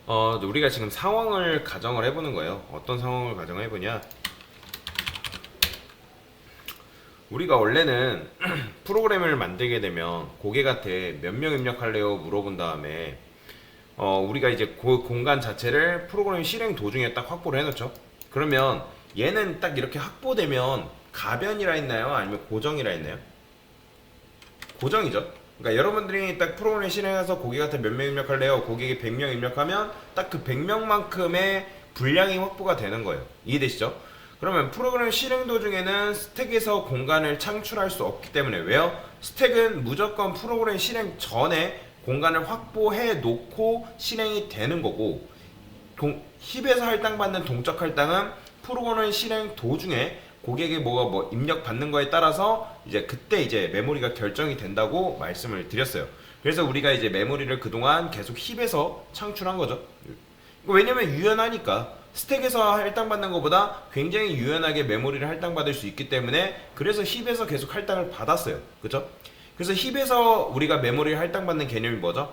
우리가 지금 상황을 가정을 해보는 거예요. 어떤 상황을 가정을 해보냐? 우리가 원래는 프로그램을 만들게 되면 고객한테 몇 명 입력할래요? 물어본 다음에 우리가 이제 그 공간 자체를 프로그램 실행 도중에 딱 확보를 해놓죠. 그러면 얘는 딱 이렇게 확보되면 가변이라 했나요? 아니면 고정이라 했나요? 고정이죠. 그러니까 여러분들이 딱 프로그램 실행해서 고객한테 몇 명 입력할래요? 고객이 100명 입력하면 딱 그 100명만큼의 분량이 확보가 되는 거예요. 이해되시죠? 그러면 프로그램 실행 도중에는 스택에서 공간을 창출할 수 없기 때문에 왜요? 스택은 무조건 프로그램 실행 전에 공간을 확보해 놓고 실행이 되는 거고 힙에서 할당받는 동적 할당은 프로그램 실행 도중에 고객이 뭐 입력 받는 거에 따라서 이제 그때 이제 메모리가 결정이 된다고 말씀을 드렸어요. 그래서 우리가 이제 메모리를 그동안 계속 힙에서 창출한 거죠. 왜냐면 유연하니까 스택에서 할당받는 것보다 굉장히 유연하게 메모리를 할당받을 수 있기 때문에 그래서 힙에서 계속 할당을 받았어요. 그죠? 그래서 힙에서 우리가 메모리를 할당받는 개념이 뭐죠?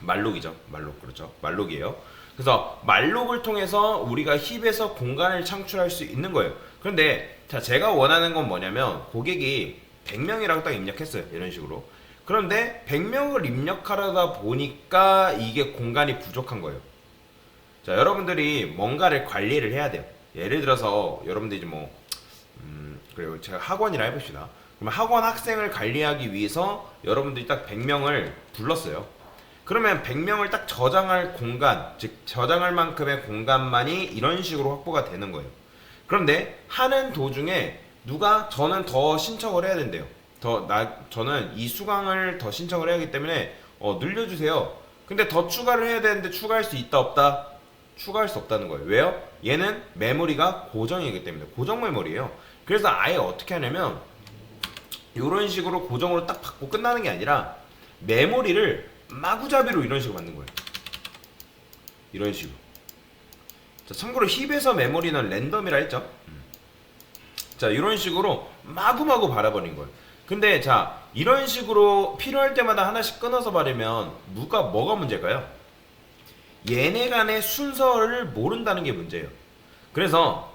말록이죠. 말록. 그렇죠. 말록이에요. 그래서 말록을 통해서 우리가 힙에서 공간을 창출할 수 있는 거예요. 그런데 자, 제가 원하는 건 뭐냐면 고객이 100명이라고 딱 입력했어요. 이런 식으로. 그런데 100명을 입력하려다 보니까 이게 공간이 부족한 거예요. 자, 여러분들이 뭔가를 관리를 해야 돼요. 예를 들어서 여러분들이 그리고 제가 학원이라 해봅시다. 그러면 학원 학생을 관리하기 위해서 여러분들이 딱 100명을 불렀어요. 그러면 100명을 딱 저장할 공간, 즉 저장할 만큼의 공간만이 이런 식으로 확보가 되는 거예요. 그런데 하는 도중에 저는 더 신청을 해야 된대요. 저는 이 수강을 더 신청을 해야 하기 때문에 늘려주세요. 근데 더 추가를 해야 되는데 추가할 수 있다 없다? 추가할 수 없다는 거예요. 왜요? 얘는 메모리가 고정이기 때문에 고정 메모리예요. 그래서 아예 어떻게 하냐면 이런 식으로 고정으로 딱 받고 끝나는 게 아니라 메모리를 마구잡이로 이런 식으로 만든 거예요. 이런 식으로. 자, 참고로 힙에서 메모리는 랜덤이라 했죠. 자, 이런 식으로 마구마구 바라버린 거예요. 근데 자, 이런 식으로 필요할 때마다 하나씩 끊어서 바르면 뭐가 문제일까요? 얘네 간의 순서를 모른다는 게 문제예요. 그래서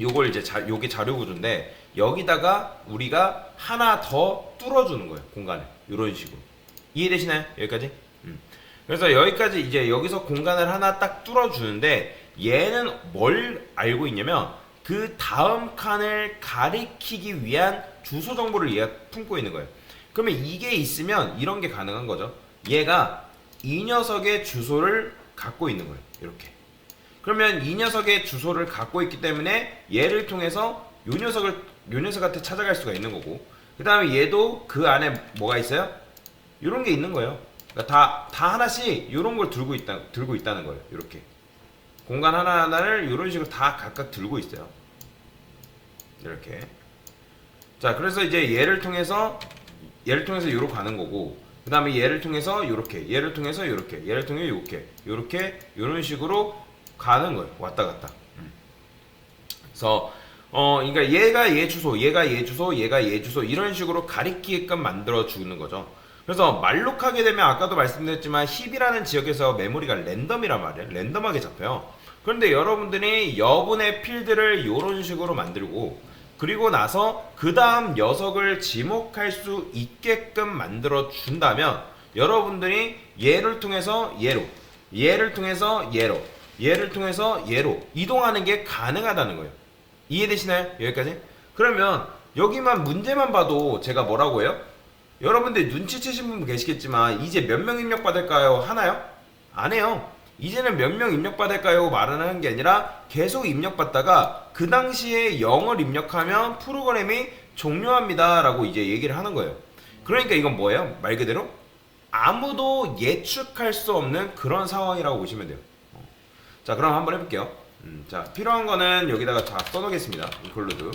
요걸 이제 요게 자료 구조인데 여기다가 우리가 하나 더 뚫어주는 거예요. 공간을. 이런 식으로. 이해되시나요? 여기까지? 그래서 여기까지 이제 여기서 공간을 하나 딱 뚫어주는데 얘는 뭘 알고 있냐면 그 다음 칸을 가리키기 위한 주소 정보를 얘가 품고 있는 거예요. 그러면 이게 있으면 이런 게 가능한 거죠. 얘가 이 녀석의 주소를 갖고 있는 거예요. 이렇게. 그러면 이 녀석의 주소를 갖고 있기 때문에 얘를 통해서 요 녀석한테 찾아갈 수가 있는 거고 그 다음에 얘도 그 안에 뭐가 있어요? 이런 게 있는 거예요. 그러니까 다 하나씩 이런 걸 들고 있다는 거예요. 이렇게 공간 하나하나를 이런 식으로 다 각각 들고 있어요. 이렇게. 자, 그래서 이제 얘를 통해서 요로 가는 거고 그 다음에 얘를 통해서 요렇게, 얘를 통해서 요렇게, 얘를 통해 요렇게 이런 식으로 가는 거예요. 왔다 갔다. 그래서 그러니까 얘가 얘 주소, 얘가 얘 주소, 얘가 얘 주소 이런 식으로 가리키게끔 만들어 주는 거죠. 그래서 말록하게 되면 아까도 말씀드렸지만 힙이라는 지역에서 메모리가 랜덤이란 말이에요. 랜덤하게 잡혀요. 그런데 여러분들이 여분의 필드를 이런 식으로 만들고 그리고 나서 그 다음 녀석을 지목할 수 있게끔 만들어 준다면 여러분들이 얘를 통해서 얘로, 얘를 통해서 얘로, 얘를 통해서 얘로 이동하는 게 가능하다는 거예요. 이해되시나요? 여기까지? 그러면 여기만 문제만 봐도 제가 뭐라고 해요? 여러분들 눈치채신 분 계시겠지만 이제 몇 명 입력받을까요? 하나요? 안 해요. 이제는 몇 명 입력받을까요? 말은 하는 게 아니라 계속 입력받다가 그 당시에 0을 입력하면 프로그램이 종료합니다 라고 이제 얘기를 하는 거예요. 그러니까 이건 뭐예요? 말 그대로 아무도 예측할 수 없는 그런 상황이라고 보시면 돼요. 자, 그럼 한번 해볼게요. 자, 필요한 거는 여기다가 다 써놓겠습니다. include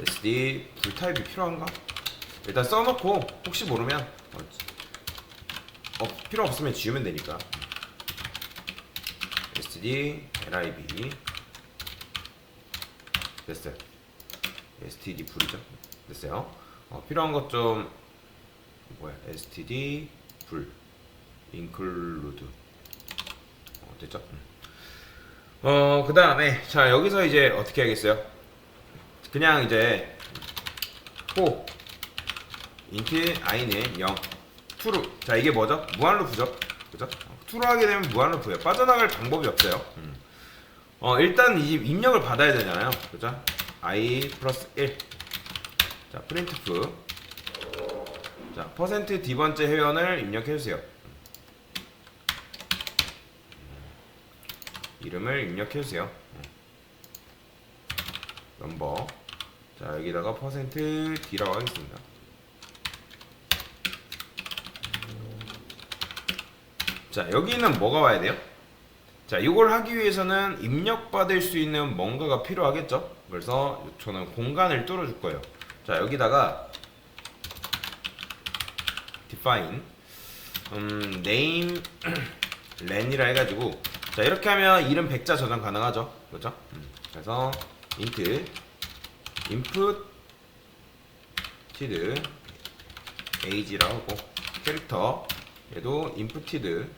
sd 불타입이 필요한가? 일단 써놓고 혹시 모르면 필요 없으면 지우면 되니까 std lib 됐어요. std 불이죠. 됐어요. 필요한 것 좀 std 불 include 됐죠? 그 다음에 자 여기서 이제 어떻게 하겠어요? 그냥 이제 호 int i는 0 true. 자 이게 뭐죠? 무한루프죠? 그죠? true 하게 되면 무한루프예요. 빠져나갈 방법이 없어요. 일단 이 입력을 받아야 되잖아요. 그죠? i 플러스 1. 자 printf. 자 퍼센트 D번째 회원을 입력해주세요. 이름을 입력해주세요. 넘버. 자 여기다가 퍼센트 D라고 하겠습니다. 자 여기는 뭐가 와야 돼요? 자 이걸 하기 위해서는 입력받을 수 있는 뭔가가 필요하겠죠? 그래서 저는 공간을 뚫어줄 거예요. 자 여기다가 define name len이라 해가지고 자 이렇게 하면 이름 백자 저장 가능하죠? 그렇죠? 그래서 int input age라고 하고 캐릭터 얘도 inputted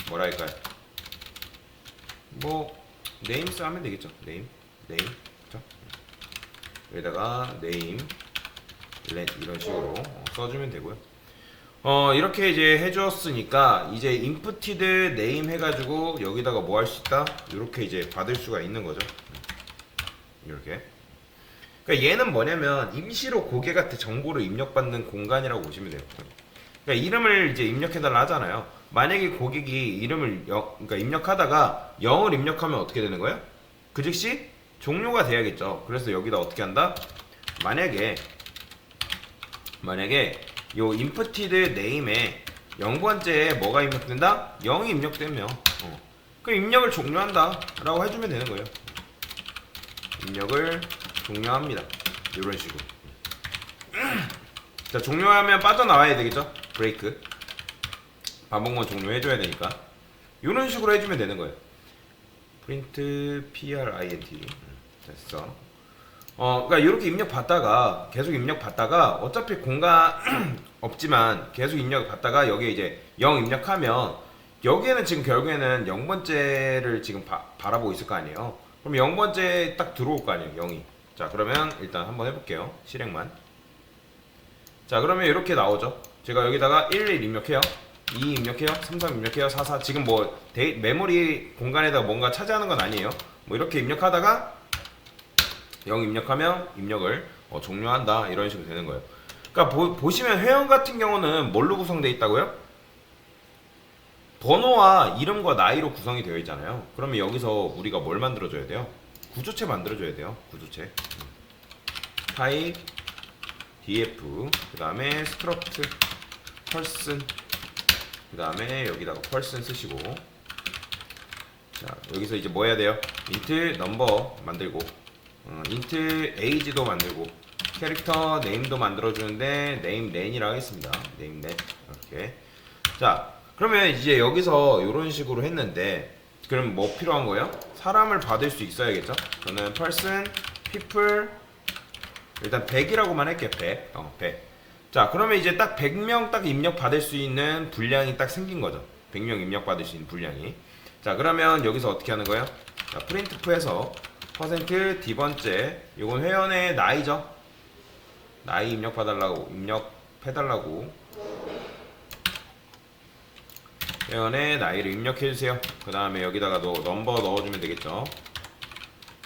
뭐라 할까요? 뭐 names 하면 되겠죠? name 그렇죠? 여기다가 name 이런 식으로 써주면 되고요. 이렇게 이제 해주었으니까 이제 inputted name 해가지고 여기다가 뭐 할 수 있다? 이렇게 이제 받을 수가 있는 거죠. 이렇게. 그러니까 얘는 뭐냐면 임시로 고객한테 정보를 입력받는 공간이라고 보시면 돼요. 그러니까 이름을 이제 입력해달라 하잖아요. 만약에 고객이 이름을 그러니까 입력하다가 0을 입력하면 어떻게 되는 거예요? 그 즉시 종료가 돼야겠죠. 그래서 여기다 어떻게 한다? 만약에 요 inputted name에 0번째에 뭐가 입력된다? 0이 입력되면 그 입력을 종료한다 라고 해주면 되는 거예요. 입력을 종료합니다. 이런 식으로. 자 종료하면 빠져나와야 되겠죠? 브레이크 반복만 종료해줘야 되니까 이런 식으로 해주면 되는 거예요. print print 됐어. 그러니까 이렇게 입력 받다가 계속 입력 받다가 어차피 공간 없지만 계속 입력 받다가 여기에 이제 0 입력하면 여기에는 지금 결국에는 0번째를 지금 바라보고 있을 거 아니에요. 그럼 0번째 딱 들어올 거 아니에요. 0이. 자 그러면 일단 한번 해볼게요. 실행만. 자 그러면 이렇게 나오죠. 제가 여기다가 11 입력해요. 2 입력해요. 33 입력해요. 44 지금 뭐 메모리 공간에다가 뭔가 차지하는 건 아니에요. 뭐 이렇게 입력하다가 0 입력하면 입력을 종료한다 이런 식으로 되는 거예요. 그러니까 보시면 회원 같은 경우는 뭘로 구성되어 있다고요? 번호와 이름과 나이로 구성이 되어 있잖아요. 그러면 여기서 우리가 뭘 만들어줘야 돼요? 구조체 만들어줘야 돼요. 구조체. type df 그 다음에 struct person 그 다음에 여기다가 person 쓰시고 자 여기서 이제 뭐 해야 돼요? int number 만들고 int age도 만들고 캐릭터 name도 만들어주는데 name len이라고 하겠습니다. name len 이렇게. 자 그러면 이제 여기서 이런 식으로 했는데 그럼 뭐 필요한 거예요? 사람을 받을 수 있어야겠죠? 저는 person, people 일단 100이라고만 할게요. 100. 100. 자 그러면 이제 딱 100명 딱 입력 받을 수 있는 분량이 딱 생긴 거죠. 100명 입력 받을 수 있는 분량이. 자 그러면 여기서 어떻게 하는 거예요? 자 printf에서 퍼센트 D번째 이건 회원의 나이죠. 나이 입력해달라고 회원의 나이를 입력해주세요. 그 다음에 여기다가 넘버 넣어주면 되겠죠.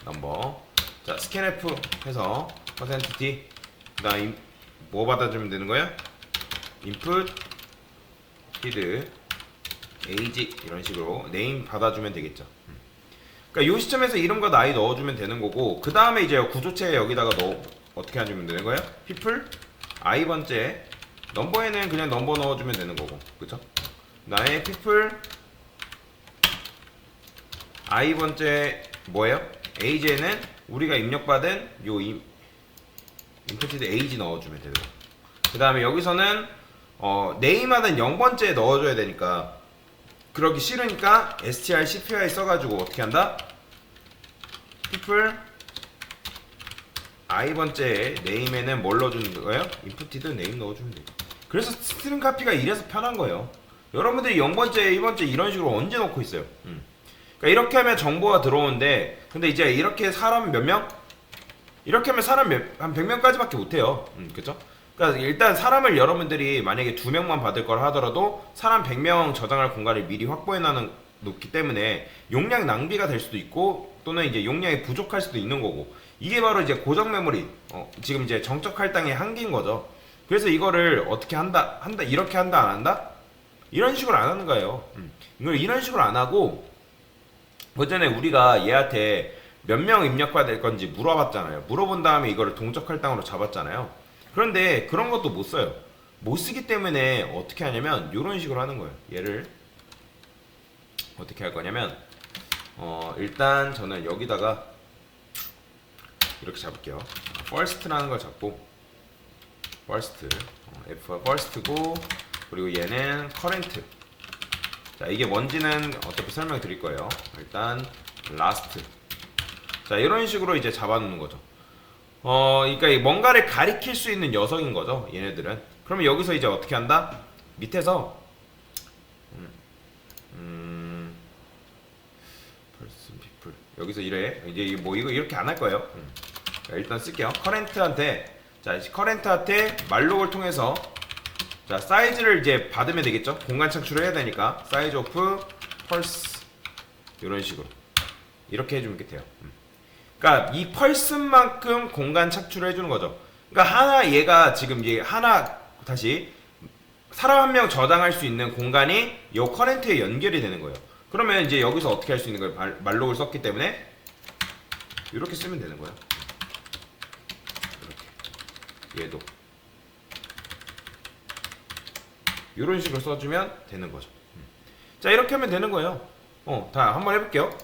넘버. 자 scanf 해서 퍼센트 %D 그 다음 뭐 받아주면 되는 거예요? input feed age 이런 식으로 name 받아주면 되겠죠. 그러니까 이 시점에서 이름과 나이 넣어주면 되는 거고 그 다음에 이제 구조체에 여기다가 어떻게 해주면 되는 거예요? people i번째 넘버에는 그냥 넘버 넣어주면 되는 거고 그쵸? 그 다음에 people i번째 뭐예요? age에는 우리가 입력받은 요 inputted age 넣어주면 되고 그 다음에 여기서는 name하던 0번째 넣어줘야 되니까 그러기 싫으니까 strcpy 써가지고 어떻게 한다? people i번째 네임에는 뭘 넣어주는 거예요? 인풋티드 네임 넣어주면 돼요. 그래서 스트링 카피가 이래서 편한 거예요. 여러분들이 0번째, 2번째 이런 식으로 언제 넣고 있어요? 그러니까 이렇게 하면 정보가 들어오는데, 근데 이제 이렇게 사람 몇 명? 이렇게 하면 사람 한 100명까지밖에 못해요. 그쵸? 그러니까 일단 사람을 여러분들이 만약에 2명만 받을 걸 하더라도 사람 100명 저장할 공간을 미리 확보해 놓기 때문에 용량 낭비가 될 수도 있고, 또는 이제 용량이 부족할 수도 있는 거고, 이게 바로 이제 고정 메모리, 지금 이제 정적 할당의 한계인 거죠. 그래서 이거를 어떻게 한다, 이렇게 한다, 안 한다? 이런 식으로 안 하는 거예요. 이걸 이런 식으로 안 하고, 그 전에 우리가 얘한테 몇 명 입력해야 건지 물어봤잖아요. 물어본 다음에 이거를 동적 할당으로 잡았잖아요. 그런데 그런 것도 못 써요. 못 쓰기 때문에 어떻게 하냐면 이런 식으로 하는 거예요. 얘를 어떻게 할 거냐면 일단 저는 여기다가 이렇게 잡을게요. first라는 걸 잡고, first, F가 first고, 그리고 얘는 current. 자, 이게 뭔지는 어차피 설명 드릴 거예요. 일단 last. 자, 이런 식으로 이제 잡아놓는 거죠. 그러니까 뭔가를 가리킬 수 있는 녀석인 거죠, 얘네들은. 그러면 여기서 이제 어떻게 한다? 밑에서 person people 여기서 이래. 이제 뭐 이거 이렇게 안 할 거예요. 자, 일단 쓸게요. 커렌트한테, 자, 커렌트한테 말록을 통해서, 자, 사이즈를 이제 받으면 되겠죠. 공간 창출을 해야 되니까 사이즈 오프 펄스 이런 식으로 이렇게 해주면 돼요. 그러니까 이 펄스만큼 공간 착출을 해주는 거죠. 그러니까 하나, 얘가 지금 얘 하나, 다시 사람 한 명 저장할 수 있는 공간이 이 커렌트에 연결이 되는 거예요. 그러면 이제 여기서 어떻게 할 수 있는 거예요? 말록을 썼기 때문에 이렇게 쓰면 되는 거예요. 이렇게 얘도 이런 식으로 써주면 되는 거죠. 자, 이렇게 하면 되는 거예요. 다 한번 해볼게요.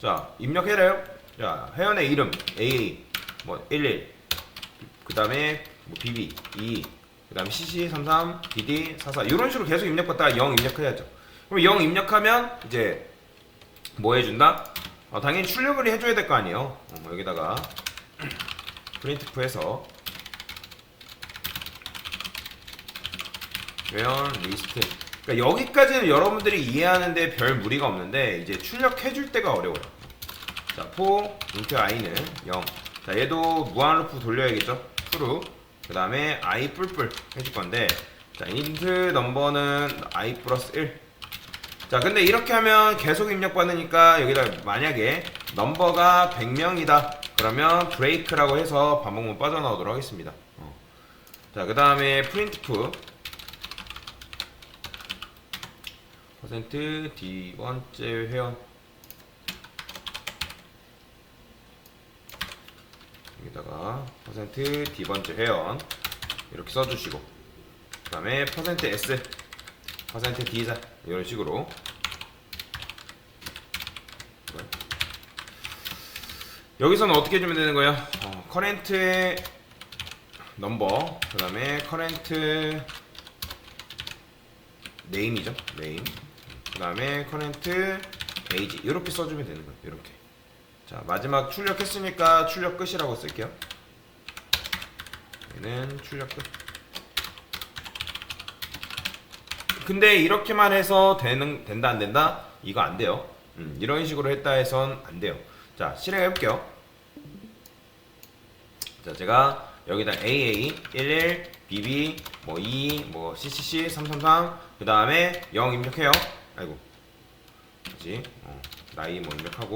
자, 입력해래요. 자, 회원의 이름 AA 뭐 11, 그 다음에 뭐 BB 22, 그 다음에 CC 33, BD 44 이런 식으로 계속 입력받다가 0 입력해야죠. 그럼 0 입력하면 이제 뭐 해준다? 당연히 출력을 해줘야 될 거 아니에요. 여기다가 프린트프해서 회원 리스트. 그러니까 여기까지는 여러분들이 이해하는데 별 무리가 없는데 이제 출력해줄 때가 어려워요. 자, for int i는 0. 자, 얘도 무한 루프 돌려야겠죠. true. 그 다음에 i 뿔뿔 해줄 건데, 자, int 넘버는 i 플러스 1. 자, 근데 이렇게 하면 계속 입력받으니까 여기다 만약에 넘버가 100명이다 그러면 break라고 해서 반복문 빠져나오도록 하겠습니다. 자, 그 다음에 printf 퍼센트 D번째 회원, 여기다가 퍼센트 D번째 회원 이렇게 써주시고, 그 다음에 퍼센트 S 퍼센트 D자 이런 식으로. 여기서는 어떻게 해주면 되는 거예요? 커렌트의 넘버, 그 다음에 커렌트 네임이죠. 네임. 그 다음에 커렌트 에이지 이렇게 써주면 되는 거예요. 이렇게. 자, 마지막 출력했으니까 출력 끝이라고 쓸게요. 얘는 출력 끝. 근데 이렇게만 해서 된다 안 된다? 이거 안 돼요. 이런 식으로 했다 해선 안 돼요. 자, 실행해 볼게요. 자, 제가 여기다 AA 11 BB 뭐 2 뭐 CCC 333 그 다음에 0 입력해요. 아이고, 그지? 나이 뭐 입력하고,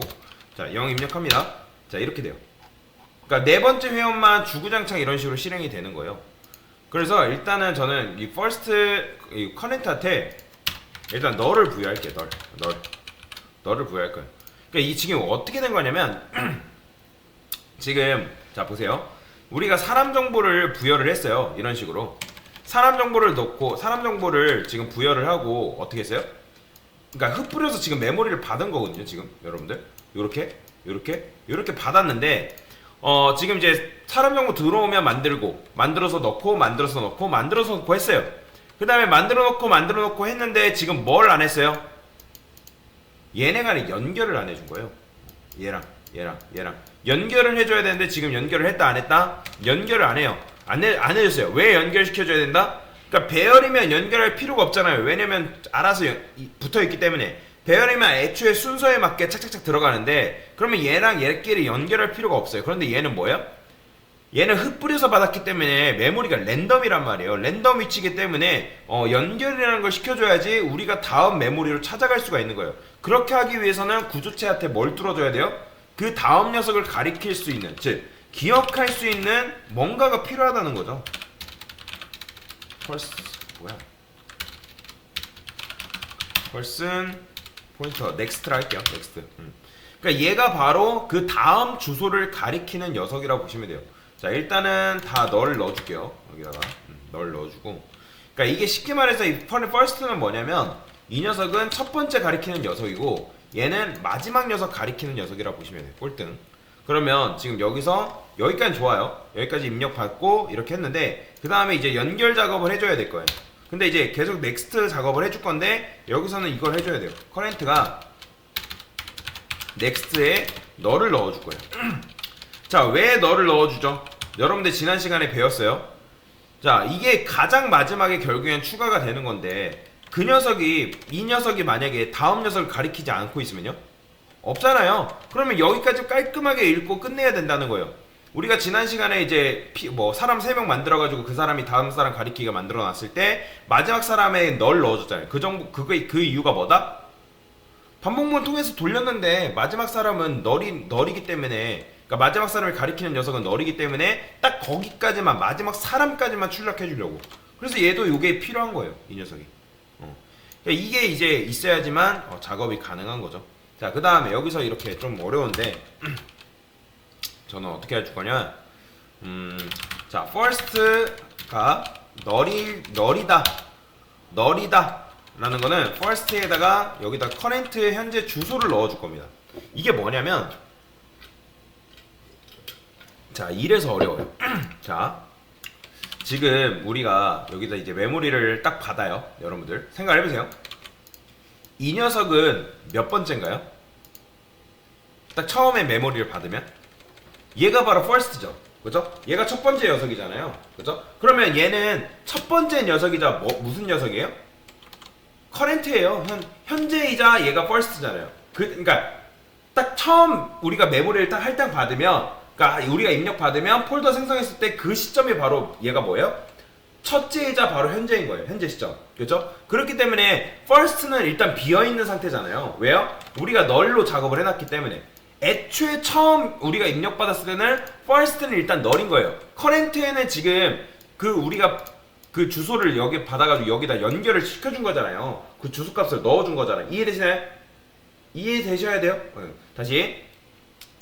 자, 0 입력합니다. 자, 이렇게 돼요. 그러니까 네 번째 회원만 주구장창 이런 식으로 실행이 되는 거예요. 그래서 일단은 저는 이 first 이 커넥트한테 일단 너를 부여할게요. 너를 부여할 거예요. 그러니까 이 지금 어떻게 된 거냐면 지금 자, 보세요. 우리가 사람 정보를 부여를 했어요. 이런 식으로 사람 정보를 넣고 사람 정보를 지금 부여를 하고 어떻게 했어요? 그러니까 흩뿌려서 지금 메모리를 받은 거거든요. 지금 여러분들 요렇게 받았는데 지금 이제 사람 정보 들어오면 만들어서 넣고 했어요. 그 다음에 만들어 놓고 했는데 지금 뭘 안 했어요? 얘네가 연결을 안 해준 거예요. 얘랑 연결을 해줘야 되는데 지금 연결을 했다 안 했다? 연결을 안 해요. 안 해줬어요. 왜 연결시켜줘야 된다? 그러니까 배열이면 연결할 필요가 없잖아요. 왜냐면 알아서 붙어있기 때문에. 배열이면 애초에 순서에 맞게 착착착 들어가는데 그러면 얘랑 얘끼리 연결할 필요가 없어요. 그런데 얘는 뭐야? 얘는 흩뿌려서 받았기 때문에 메모리가 랜덤이란 말이에요. 랜덤 위치이기 때문에 연결이라는 걸 시켜줘야지 우리가 다음 메모리로 찾아갈 수가 있는 거예요. 그렇게 하기 위해서는 구조체한테 뭘 뚫어줘야 돼요? 그 다음 녀석을 가리킬 수 있는, 즉 기억할 수 있는 뭔가가 필요하다는 거죠. 펄슨 포인터 넥스트라 할게요. 넥스트. 그러니까 얘가 바로 그 다음 주소를 가리키는 녀석이라고 보시면 돼요. 자, 일단은 다 널 넣어줄게요. 여기다가 널 넣어주고. 그러니까 이게 쉽게 말해서 이 first는 뭐냐면 이 녀석은 첫 번째 가리키는 녀석이고 얘는 마지막 녀석 가리키는 녀석이라고 보시면 돼요. 꼴등. 그러면 지금 여기서 여기까지 좋아요. 여기까지 입력 받고 이렇게 했는데 그 다음에 이제 연결 작업을 해줘야 될 거예요. 근데 이제 계속 넥스트 작업을 해줄 건데 여기서는 이걸 해줘야 돼요. 커렌트가 넥스트에 너를 넣어줄 거예요. 자, 왜 너를 넣어주죠? 여러분들 지난 시간에 배웠어요. 자, 이게 가장 마지막에 결국엔 추가가 되는 건데 이 녀석이 만약에 다음 녀석을 가리키지 않고 있으면요? 없잖아요. 그러면 여기까지 깔끔하게 읽고 끝내야 된다는 거예요. 우리가 지난 시간에 이제 사람 3명 만들어가지고 그 사람이 다음 사람 가리키기가 만들어놨을 때 마지막 사람에 널 넣어줬잖아요. 그 이유가 뭐다? 반복문 통해서 돌렸는데 마지막 사람은 널이기 때문에, 그러니까 마지막 사람을 가리키는 녀석은 널이기 때문에 딱 거기까지만, 마지막 사람까지만 출력해 주려고. 그래서 얘도 이게 필요한 거예요, 이 녀석이. 그러니까 이게 이제 있어야지만 작업이 가능한 거죠. 자, 그 다음에 여기서 이렇게 좀 어려운데 저는 어떻게 해줄 거냐. 자, first가 널이다 라는 거는 first에다가 여기다 current의 현재 주소를 넣어줄 겁니다. 이게 뭐냐면, 자, 이래서 어려워요. 자, 지금 우리가 여기다 이제 메모리를 딱 받아요. 여러분들 생각을 해보세요. 이 녀석은 몇 번째인가요? 딱 처음에 메모리를 받으면 얘가 바로 first죠. 그죠? 얘가 첫 번째 녀석이잖아요. 그죠? 그러면 얘는 첫 번째 녀석이자 무슨 녀석이에요? current예요. 현재이자 얘가 first잖아요. 그러니까 딱 처음 우리가 메모리를 딱 할당 받으면, 그러니까 우리가 입력 받으면 폴더 생성했을 때 그 시점이 바로 얘가 뭐예요? 첫째이자 바로 현재인 거예요. 현재 시점. 그죠? 그렇기 때문에 first는 일단 비어있는 상태잖아요. 왜요? 우리가 널로 작업을 해놨기 때문에. 애초에 처음 우리가 입력받았을 때는 first는 일단 널인 거예요. current에는 지금 우리가 그 주소를 여기 받아가지고 여기다 연결을 시켜준 거잖아요. 그 주소값을 넣어준 거잖아요. 이해되시나요? 이해되셔야 돼요? 다시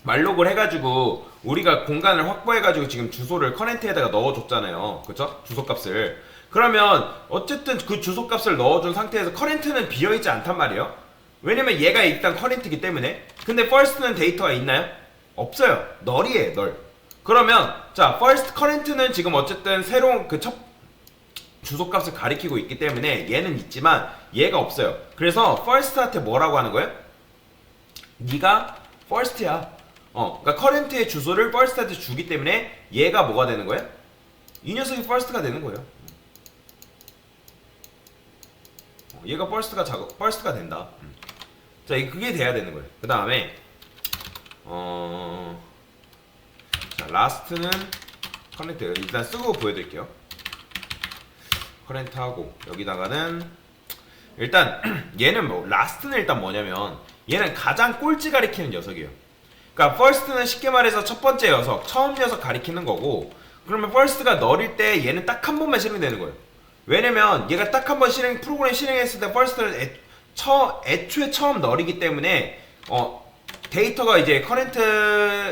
말록을 해가지고 우리가 공간을 확보해가지고 지금 주소를 커렌트에다가 넣어줬잖아요. 그쵸? 주소값을. 그러면 어쨌든 그 주소값을 넣어준 상태에서 커렌트는 비어있지 않단 말이에요. 왜냐면 얘가 일단 커렌트이기 때문에. 근데 first는 데이터가 있나요? 없어요. 널이에요, 널. 그러면 자, first current는 지금 어쨌든 새로운 그 첫 주소값을 가리키고 있기 때문에 얘는 있지만 얘가 없어요. 그래서 first한테 뭐라고 하는 거예요? 네가 first야. 그러니까 current의 주소를 first한테 주기 때문에 얘가 뭐가 되는 거예요? 이 녀석이 first가 되는 거예요. 얘가 first가 된다. 자, 그게 돼야 되는 거예요. 그 다음에 자, last는 current 일단 쓰고 보여드릴게요. current 하고 여기다가는 일단 얘는 last는 일단 뭐냐면 얘는 가장 꼴찌 가리키는 녀석이에요. 그러니까 first는 쉽게 말해서 첫 번째 녀석, 처음 녀석 가리키는 거고, 그러면 first가 널일 때 얘는 딱 한 번만 실행되는 거예요. 왜냐면 얘가 딱 한 번 프로그램 실행했을 때 first는 애초에 처음 널이기 때문에 데이터가 이제 current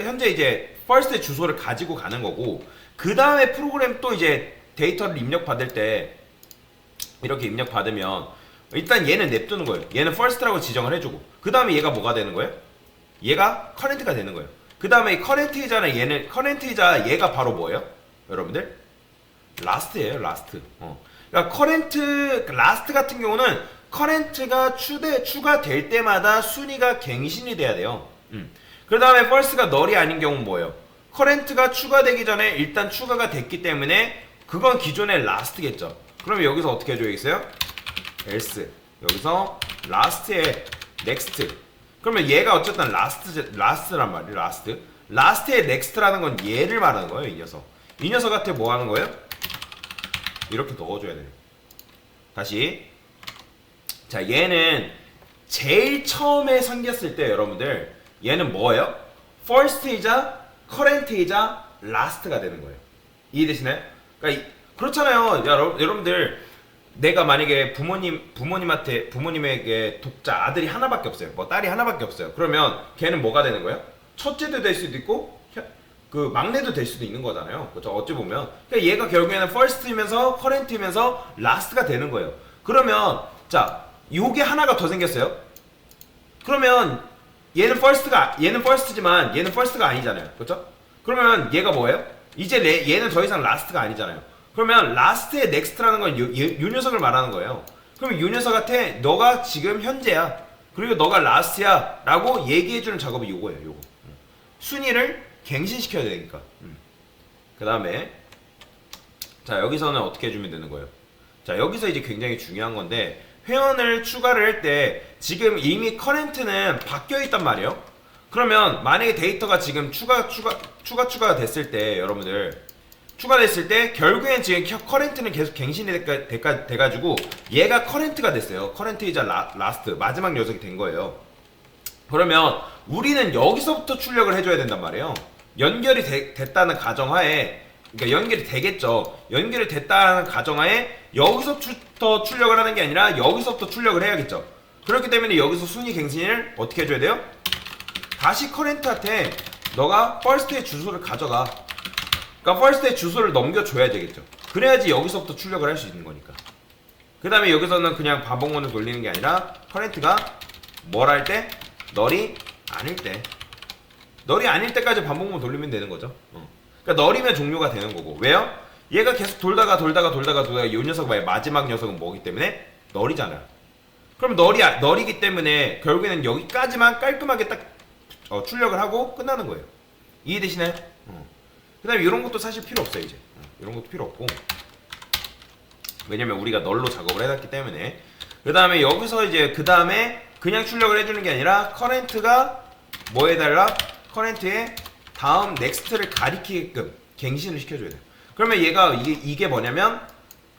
현재 이제 first의 주소를 가지고 가는 거고, 그 다음에 프로그램 또 이제 데이터를 입력받을 때 이렇게 입력받으면 일단 얘는 냅두는 거예요. 얘는 first라고 지정을 해주고, 그 다음에 얘가 뭐가 되는 거예요? 얘가 current가 되는 거예요. 그 다음에 current이잖아. 얘는 current이자 얘가 바로 뭐예요? 여러분들? last예요. last. 그러니까 last 같은 경우는 current가 추가될 때마다 순위가 갱신이 돼야 돼요. 그 다음에 first가 널이 아닌 경우는 뭐예요? 커렌트가 추가되기 전에 일단 추가가 됐기 때문에 그건 기존의 last겠죠. 그러면 여기서 어떻게 해줘야겠어요? else. 여기서 last에 next. 그러면 얘가 어쨌든 last란 말이에요. last의 next라는 건 얘를 말하는 거예요. 이 녀석. 이 녀석한테 뭐 하는 거예요? 이렇게 넣어줘야 돼요. 다시. 자, 얘는 제일 처음에 생겼을 때 여러분들 얘는 뭐예요? first이자 current이자 last가 되는 거예요. 이해되시나요? 그러니까 그렇잖아요. 여러분들 내가 만약에 부모님에게 독자 아들이 하나밖에 없어요. 뭐 딸이 하나밖에 없어요. 그러면 걔는 뭐가 되는 거예요? 첫째도 될 수도 있고 그 막내도 될 수도 있는 거잖아요. 그렇죠? 어찌 보면 그러니까 얘가 결국에는 first이면서 current이면서 last가 되는 거예요. 그러면 자 요게 하나가 더 생겼어요. 그러면 얘는 first지만 얘는 first가 아니잖아요. 그렇죠? 그러면 얘가 뭐예요? 이제 얘는 더 이상 last가 아니잖아요. 그러면 last의 next라는 건 요 녀석을 말하는 거예요. 그러면 요 녀석한테 너가 지금 현재야. 그리고 너가 last야 라고 얘기해주는 작업이 요거예요. 요거. 순위를 갱신시켜야 되니까. 그 다음에 자 여기서는 어떻게 해주면 되는 거예요? 자 여기서 이제 굉장히 중요한 건데 회원을 추가를 할 때 지금 이미 커렌트는 바뀌어 있단 말이에요. 그러면 만약에 데이터가 지금 추가가 됐을 때 여러분들 추가됐을 때 결국엔 지금 커렌트는 계속 갱신이 돼가지고 얘가 커렌트가 됐어요. 커렌트이자 라스트 마지막 녀석이 된 거예요. 그러면 우리는 여기서부터 출력을 해줘야 된단 말이에요. 연결이 됐다는 가정하에 그러니까 연결이 되겠죠. 연결이 됐다는 가정하에 여기서부터 출력을 하는 게 아니라 여기서부터 출력을 해야겠죠. 그렇기 때문에 여기서 순위 갱신을 어떻게 해줘야 돼요? 다시 커렌트한테 너가 first의 주소를 가져가. 그러니까 first의 주소를 넘겨줘야 되겠죠. 그래야지 여기서부터 출력을 할 수 있는 거니까. 그 다음에 여기서는 그냥 반복문을 돌리는 게 아니라 커렌트가 뭘 할 때? 널이 아닐 때. 널이 아닐 때까지 반복문 돌리면 되는 거죠. 그러니까 널이면 종료가 되는 거고. 왜요? 얘가 계속 돌다가 이 녀석 봐요. 마지막 녀석은 뭐기 때문에? 널이잖아요. 그럼 널이기 때문에 결국에는 여기까지만 깔끔하게 딱 출력을 하고 끝나는 거예요. 이해되시나요? 그 다음에 이런 것도 사실 필요 없어요. 이제 이런 것도 필요 없고 왜냐면 우리가 널로 작업을 해놨기 때문에. 그 다음에 여기서 이제 그 다음에 그냥 출력을 해주는 게 아니라 커렌트가 뭐 해달라? 커렌트의 다음 넥스트를 가리키게끔 갱신을 시켜줘야 돼요. 그러면 얘가 이게 뭐냐면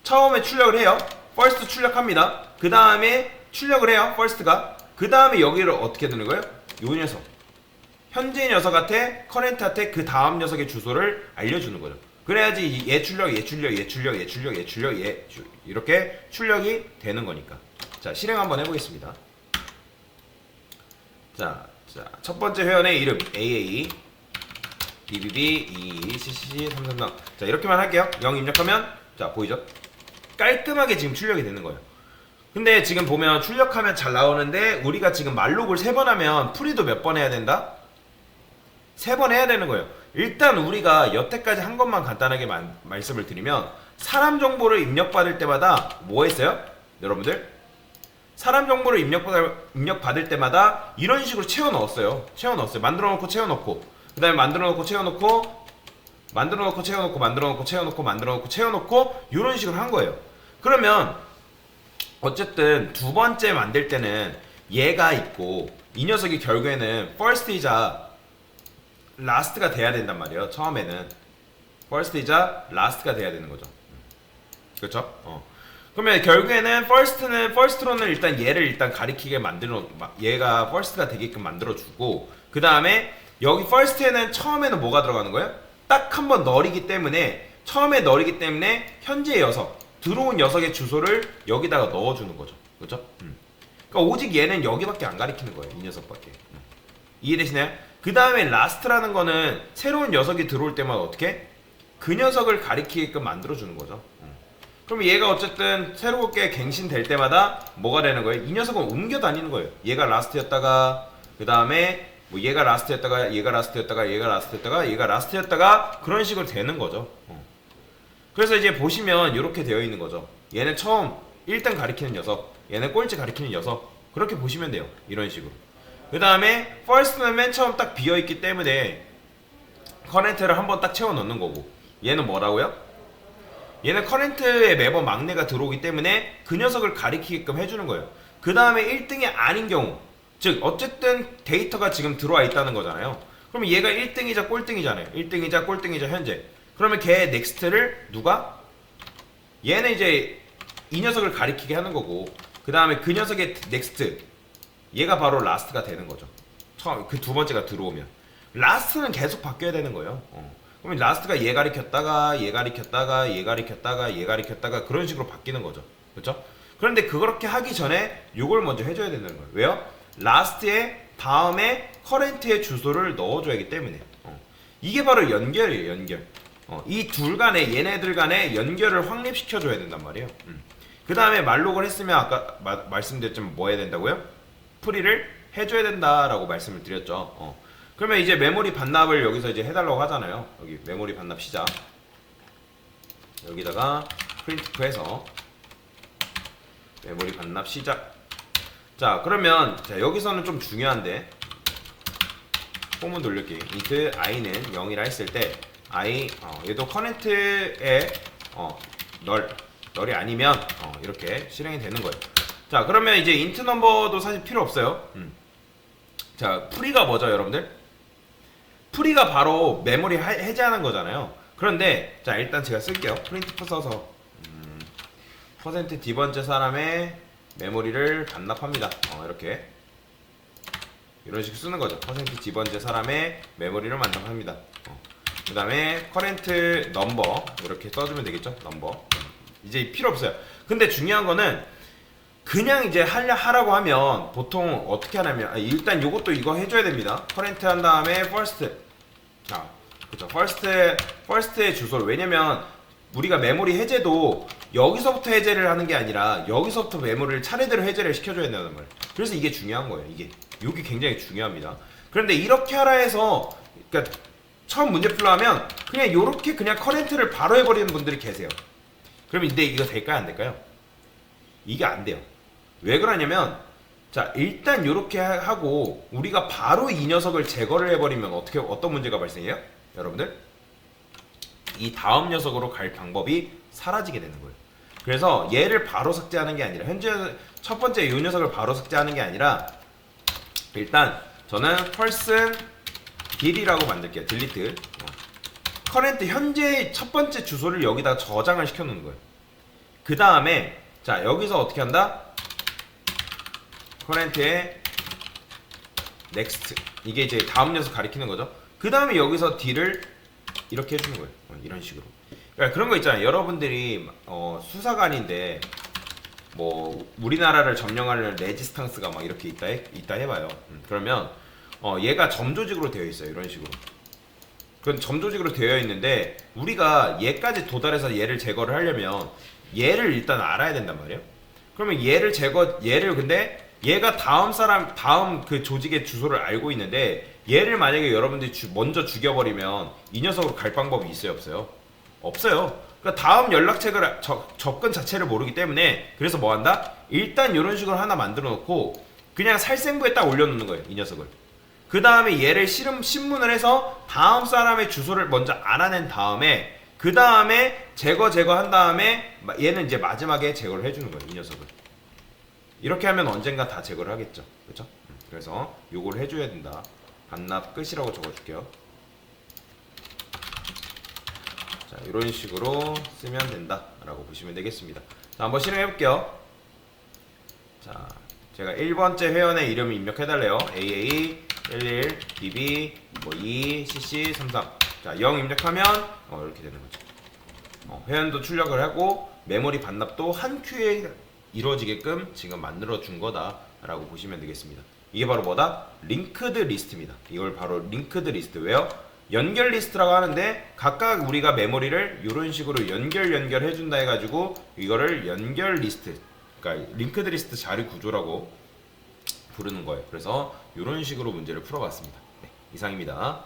처음에 출력을 해요. first 출력합니다. 그 다음에 출력을 해요. first가. 그 다음에 여기를 어떻게 되는 거예요? 요 녀석. 현재 녀석한테 커렌트한테 그 다음 녀석의 주소를 알려주는 거죠. 그래야지 얘 출력 이렇게 출력이 되는 거니까. 자 실행 한번 해보겠습니다. 자 첫 번째 회원의 이름 AA BBB 22CCC 333. 자 이렇게만 할게요. 0 입력하면 자 보이죠? 깔끔하게 지금 출력이 되는 거예요. 근데 지금 보면 출력하면 잘 나오는데 우리가 지금 말록을 3번 하면 프리도 몇 번 해야 된다? 3번 해야 되는 거예요. 일단 우리가 여태까지 한 것만 간단하게 말씀을 드리면 사람 정보를 입력받을 때마다 뭐 했어요? 여러분들 사람 정보를 입력받을 때마다 이런 식으로 채워 넣었어요. 만들어 놓고 채워 넣고 그 다음에 만들어 놓고 채워 넣고 이런 식으로 한 거예요. 그러면 어쨌든 두 번째 만들 때는 얘가 있고 이 녀석이 결국에는 first이자 last가 돼야 된단 말이에요. 처음에는 first이자 last가 돼야 되는 거죠. 그렇죠? 그러면 결국에는 first로는 일단 얘를 가리키게 얘가 first가 되게끔 만들어주고 그 다음에 여기 first에는 처음에는 뭐가 들어가는 거예요? 딱 한 번 널이기 때문에 처음에 널이기 때문에 현재 녀석 들어온 녀석의 주소를 여기다가 넣어주는 거죠. 그렇죠? 그러니까 오직 얘는 여기밖에 안 가리키는 거예요. 이 녀석밖에. 이해되시나요? 그 다음에 last라는 거는 새로운 녀석이 들어올 때마다 어떻게? 그 녀석을 가리키게끔 만들어주는 거죠. 그럼 얘가 어쨌든 새롭게 갱신될 때마다 뭐가 되는 거예요? 이 녀석은 옮겨 다니는 거예요. 얘가 last였다가 그 다음에 뭐 얘가 last였다가 그런 식으로 되는 거죠. 그래서 이제 보시면 이렇게 되어 있는 거죠. 얘는 처음 1등 가리키는 녀석, 얘는 꼴찌 가리키는 녀석 그렇게 보시면 돼요. 이런 식으로. 그 다음에 first는 맨 처음 딱 비어있기 때문에 커렌트를 한번 딱 채워 넣는 거고, 얘는 뭐라고요? 얘는 커렌트에 매번 막내가 들어오기 때문에 그 녀석을 가리키게끔 해주는 거예요. 그 다음에 1등이 아닌 경우, 즉 어쨌든 데이터가 지금 들어와 있다는 거잖아요. 그러면 얘가 1등이자 꼴등이잖아요. 1등이자 꼴등이자 현재. 그러면 걔 넥스트를 누가? 얘는 이제 이 녀석을 가리키게 하는 거고, 그 다음에 그 녀석의 넥스트, 얘가 바로 라스트가 되는 거죠. 처음 그 두 번째가 들어오면 라스트는 계속 바뀌어야 되는 거예요. 그러면 라스트가 얘 가리켰다가 얘 가리켰다가 얘 가리켰다가 얘 가리켰다가 그런 식으로 바뀌는 거죠. 그렇죠? 그런데 그렇게 하기 전에 요걸 먼저 해줘야 되는 거예요. 왜요? 라스트에 다음에 커렌트의 주소를 넣어줘야 하기 때문에. 이게 바로 연결이에요. 연결. 이 둘 간에, 얘네들 간에 연결을 확립시켜줘야 된단 말이에요. 그 다음에 말록을 했으면 아까 말씀드렸지만 뭐 해야 된다고요? 프리를 해줘야 된다라고 말씀을 드렸죠. 그러면 이제 메모리 반납을 여기서 이제 해달라고 하잖아요. 여기 메모리 반납 시작. 여기다가 프린트프 해서 메모리 반납 시작. 자, 그러면 자, 여기서는 좀 중요한데 포문 돌려기 int i는 0이라 했을 때 i 얘도 커넥트에 널이 아니면 이렇게 실행이 되는 거예요. 자, 그러면 이제 int 넘버도 사실 필요 없어요. 자, 프리가 뭐죠, 여러분들? 프리가 바로 메모리 해제하는 거잖아요. 그런데 자, 일단 제가 쓸게요. 프린트프 써서 퍼센트 D 번째 사람의 메모리를 반납합니다. 이렇게 이런 식으로 쓰는 거죠. 퍼센트 D 번째 사람의 메모리를 반납합니다. 그 다음에 커렌트 넘버 이렇게 써주면 되겠죠. 넘버 이제 필요 없어요. 근데 중요한 거는 그냥 이제 하라고 하면 보통 어떻게 하냐면 일단 요것도 이거 해줘야 됩니다. 커렌트 한 다음에 first. 자, 그쵸. first의 주소를, 왜냐면 우리가 메모리 해제도 여기서부터 해제를 하는 게 아니라 여기서부터 메모리를 차례대로 해제를 시켜줘야 된다는 말이에요. 그래서 이게 중요한 거예요. 이게 굉장히 중요합니다. 그런데 이렇게 하라 해서, 그러니까 처음 문제 풀려 하면 그냥 요렇게 그냥 커렌트를 바로 해버리는 분들이 계세요. 그러면 근데 이거 될까요, 안 될까요? 이게 안 돼요. 왜 그러냐면, 자, 일단 요렇게 하고 우리가 바로 이 녀석을 제거를 해버리면 어떤 문제가 발생해요? 여러분들, 이 다음 녀석으로 갈 방법이 사라지게 되는 거예요. 그래서 얘를 바로 삭제하는 게 아니라, 현재 첫 번째 이 녀석을 바로 삭제하는 게 아니라, 일단 저는 person delete라고 만들게요. delete. current 현재 첫 번째 주소를 여기다 저장을 시켜 놓는 거예요. 그 다음에 자, 여기서 어떻게 한다? current에 next, 이게 이제 다음 녀석 가리키는 거죠. 그 다음에 여기서 d를 이렇게 해주는 거예요. 이런 식으로. 그러니까 그런 거 있잖아요. 여러분들이 수사관인데 뭐 우리나라를 점령하려는 레지스탕스가 막 이렇게 있다 해봐요. 그러면 얘가 점조직으로 되어 있어요. 이런 식으로. 그건 점조직으로 되어 있는데 우리가 얘까지 도달해서 얘를 제거를 하려면 얘를 일단 알아야 된단 말이에요. 그러면 얘를 근데 얘가 다음 그 조직의 주소를 알고 있는데, 얘를 만약에 여러분들이 먼저 죽여버리면 이 녀석으로 갈 방법이 있어요, 없어요? 없어요. 그러니까 다음 연락책을 접근 자체를 모르기 때문에, 그래서 뭐 한다? 일단 이런 식으로 하나 만들어 놓고 그냥 살생부에 딱 올려놓는 거예요, 이 녀석을. 그 다음에 얘를 신문을 해서 다음 사람의 주소를 먼저 알아낸 다음에, 그 다음에 제거한 다음에 얘는 이제 마지막에 제거를 해주는 거예요, 이 녀석을. 이렇게 하면 언젠가 다 제거를 하겠죠. 그렇죠? 그래서 요걸 해줘야 된다. 반납 끝이라고 적어줄게요. 자, 이런 식으로 쓰면 된다 라고 보시면 되겠습니다. 자, 한번 실행해 볼게요. 자, 제가 1번째 회원의 이름을 입력해달래요. AA 11 DB 2 CC 33. 자, 0 입력하면 이렇게 되는 거죠. 회원도 출력을 하고 메모리 반납도 한 큐에 이루어지게끔 지금 만들어 준 거다 라고 보시면 되겠습니다. 이게 바로 뭐다? 링크드 리스트입니다. 이걸 바로 링크드 리스트. 왜요? 연결 리스트라고 하는데 각각 우리가 메모리를 이런 식으로 연결해 준다 해가지고 이거를 연결 리스트, 그러니까 링크드 리스트 자리 구조라고 부르는 거예요. 그래서 이런 식으로 문제를 풀어봤습니다. 네, 이상입니다.